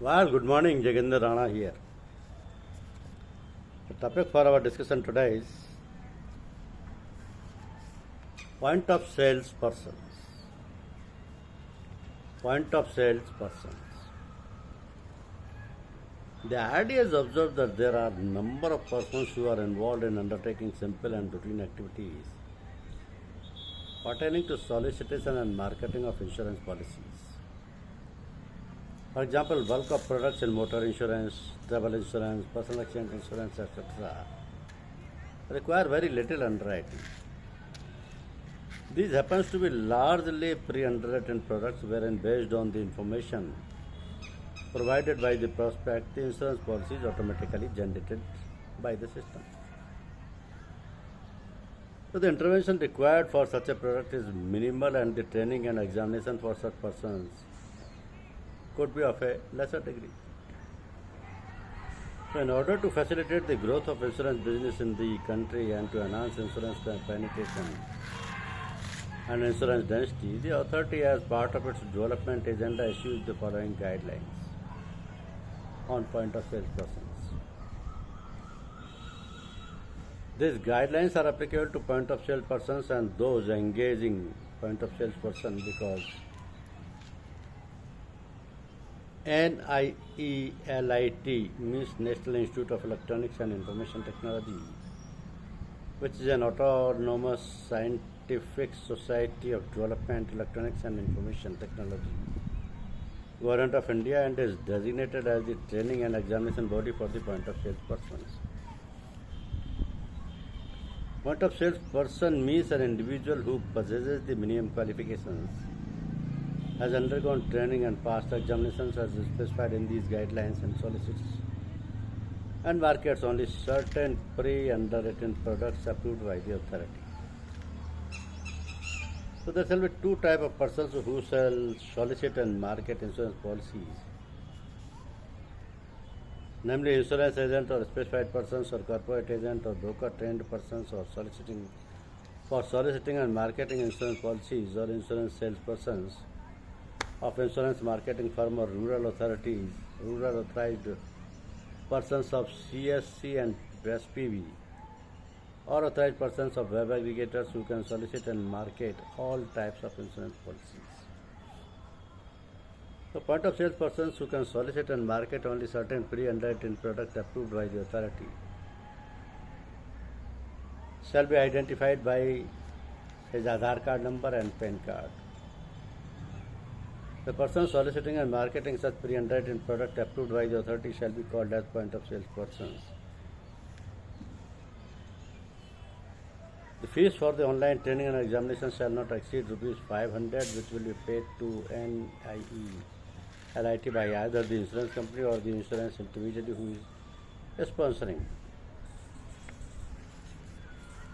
Well, good morning, Jagendra Rana here. The topic for our discussion today is point of sales persons. Point of sales persons. The idea is observed that there are number of persons who are involved in undertaking simple and routine activities pertaining to solicitation and marketing of insurance policies. For example, bulk of products in motor insurance, travel insurance, personal accident insurance, etc. require very little underwriting. These happens to be largely pre-underwritten products wherein based on the information provided by the prospect, the insurance policy is automatically generated by the system. So the intervention required for such a product is minimal and the training and examination for such persons could be of a lesser degree. So in order to facilitate the growth of insurance business in the country and to enhance insurance penetration and insurance density, the authority as part of its development agenda issues the following guidelines on point of sales persons. These guidelines are applicable to point of sale persons and those engaging point of sales person because NIELIT means National Institute of Electronics and Information Technology, which is an autonomous scientific society of development, electronics and information technology, Government of India, and is designated as the training and examination body for the point of sales persons. Point of sales person means an individual who possesses the minimum qualifications, has undergone training and passed examinations as specified in these guidelines, and solicits and markets only certain pre-underwritten products approved by the authority. So there shall be two types of persons who shall solicit and market insurance policies, namely insurance agent or specified persons or corporate agent or broker trained persons or soliciting and marketing insurance policies or insurance salespersons of insurance marketing firm or rural authorities, rural authorized persons of CSC and SPV, or authorized persons of web aggregators who can solicit and market all types of insurance policies. So point of sales persons who can solicit and market only certain pre-underwritten products approved by the authority shall be identified by his Aadhaar card number and PAN card. The person soliciting and marketing such pre-underwritten product approved by the authority shall be called as point of sales persons. The fees for the online training and examination shall not exceed rupees 500, which will be paid to NIELIT by either the insurance company or the insurance intermediary who is sponsoring.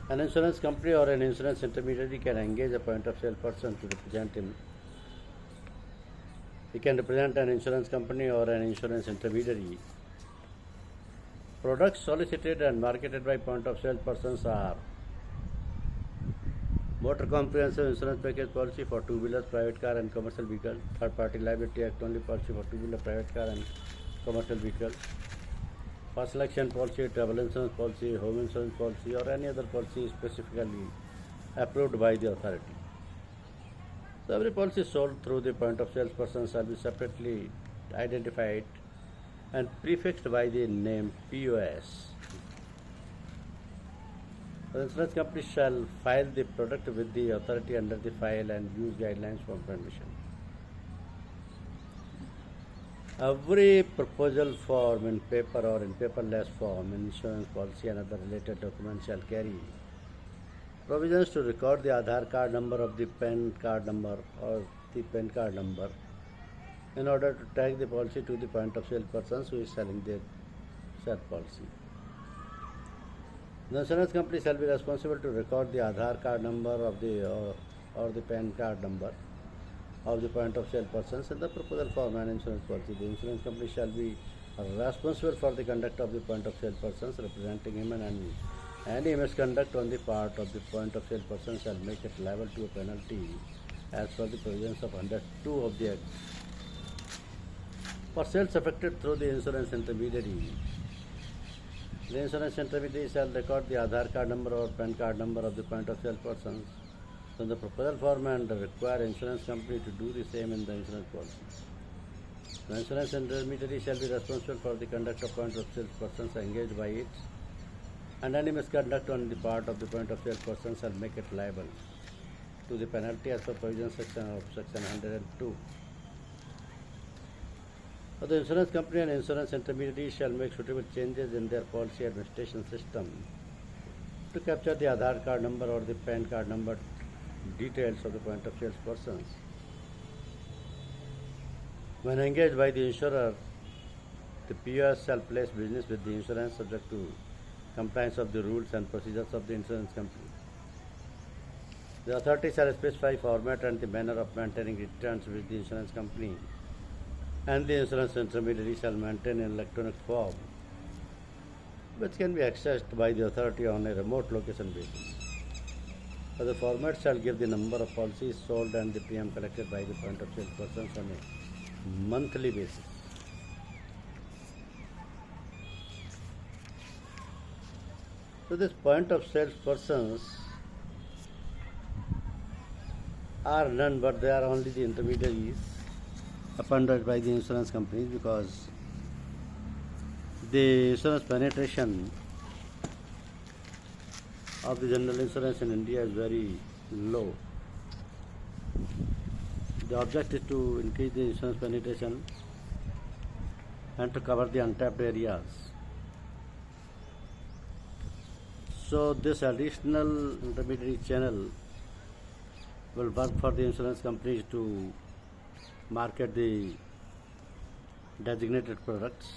An insurance company or an insurance intermediary can engage a point of sale person to represent him. He can represent an insurance company or an insurance intermediary. Products solicited and marketed by point of sale persons are motor comprehensive insurance package policy for two-wheelers, private car and commercial vehicle, third party liability act only policy for two-wheeler, private car and commercial vehicle, personal accident policy, travel insurance policy, home insurance policy or any other policy specifically approved by the authority. So every policy sold through the point of sales person shall be separately identified and prefixed by the name POS. The insurance company shall file the product with the authority under the file and use guidelines for permission. Every proposal form in paper or in paperless form, insurance policy and other related documents shall carry provisions to record the Aadhaar card number of the PAN card number or the PAN card number in order to tag the policy to the point of sale persons who is selling their said policy. The insurance company shall be responsible to record the Aadhaar card number of the or the PAN card number of the point of sale persons in the proposal form and insurance policy. The insurance company shall be responsible for the conduct of the point of sale persons representing him, and any misconduct on the part of the point of sale person shall make it liable to a penalty as per the provisions of 102 of the Act. For sales effected through the insurance intermediary, the insurance intermediary shall record the Aadhaar card number or PAN card number of the point of sale persons in the proposal form and require insurance company to do the same in the insurance policy. The insurance intermediary shall be responsible for the conduct of point of sale persons engaged by it, and any misconduct on the part of the point of sale person shall make it liable to the penalty as per provision section of section 102. The insurance company and insurance intermediary shall make suitable changes in their policy administration system to capture the Aadhaar card number or the PAN card number details of the point of sales persons. When engaged by the insurer, the POS shall place business with the insurance subject to compliance of the rules and procedures of the insurance company. The authority shall specify format and the manner of maintaining returns with the insurance company, and the insurance intermediary shall maintain an electronic form which can be accessed by the authority on a remote location basis. The format shall give the number of policies sold and the premium collected by the point of sale persons on a monthly basis. So this point of sale persons are none but they are only the intermediaries appointed by the insurance companies, because the insurance penetration of the general insurance in India is very low. The object is to increase the insurance penetration and to cover the untapped areas. So this additional intermediary channel will work for the insurance companies to market the designated products,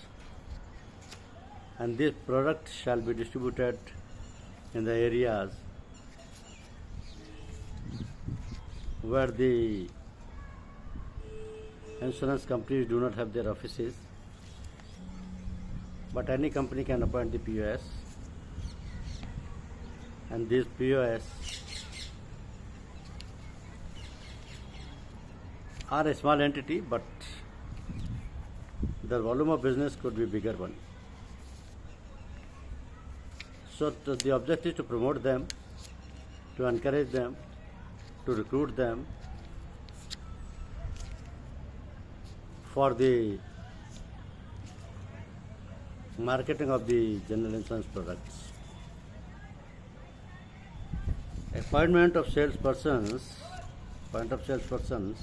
and this product shall be distributed in the areas where the insurance companies do not have their offices, but any company can appoint the POS, and this POS are a small entity, but the volume of business could be bigger one. So the objective is to promote them, to encourage them, to recruit them for the marketing of the general insurance products. Appointment of salespersons, point of salespersons,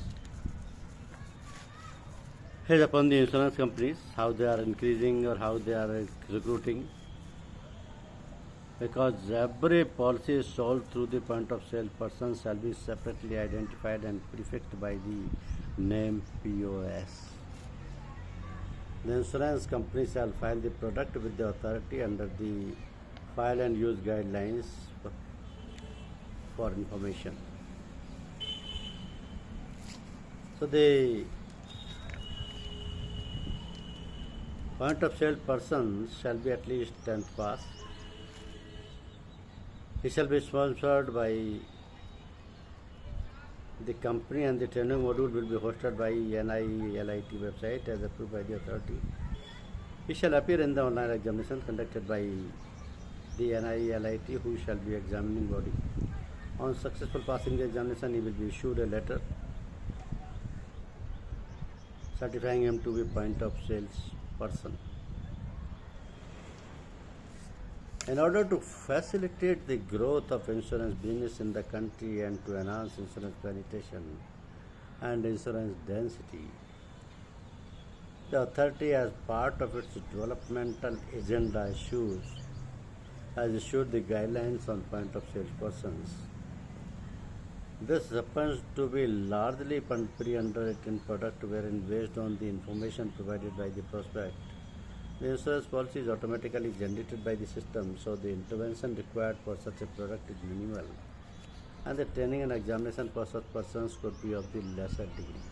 is upon the insurance companies, how they are increasing or how they are recruiting, because every policy sold through the point of sale person shall be separately identified and prefixed by the name POS. The insurance company shall file the product with the authority under the file and use guidelines for information. So the point of sale person shall be at least 10th pass. He shall be sponsored by the company, and the training module will be hosted by NIELIT website as approved by the authority. He shall appear in the online examination conducted by the NIELIT, who shall be examining body. On successful passing the examination, he will be issued a letter certifying him to be point of sales person. In order to facilitate the growth of insurance business in the country and to enhance insurance penetration and insurance density, the authority, as part of its developmental agenda, has issued the guidelines on point of sales persons. This happens to be largely pre-underwritten product, wherein based on the information provided by the prospect, the insurance policy is automatically generated by the system, so the intervention required for such a product is minimal, and the training and examination for such persons could be of the lesser degree.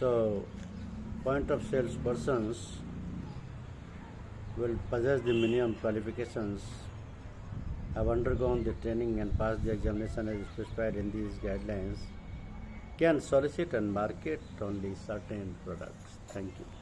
So, point of sales persons will possess the minimum qualifications, have undergone the training and passed the examination as specified in these guidelines, can solicit and market only certain products. Thank you.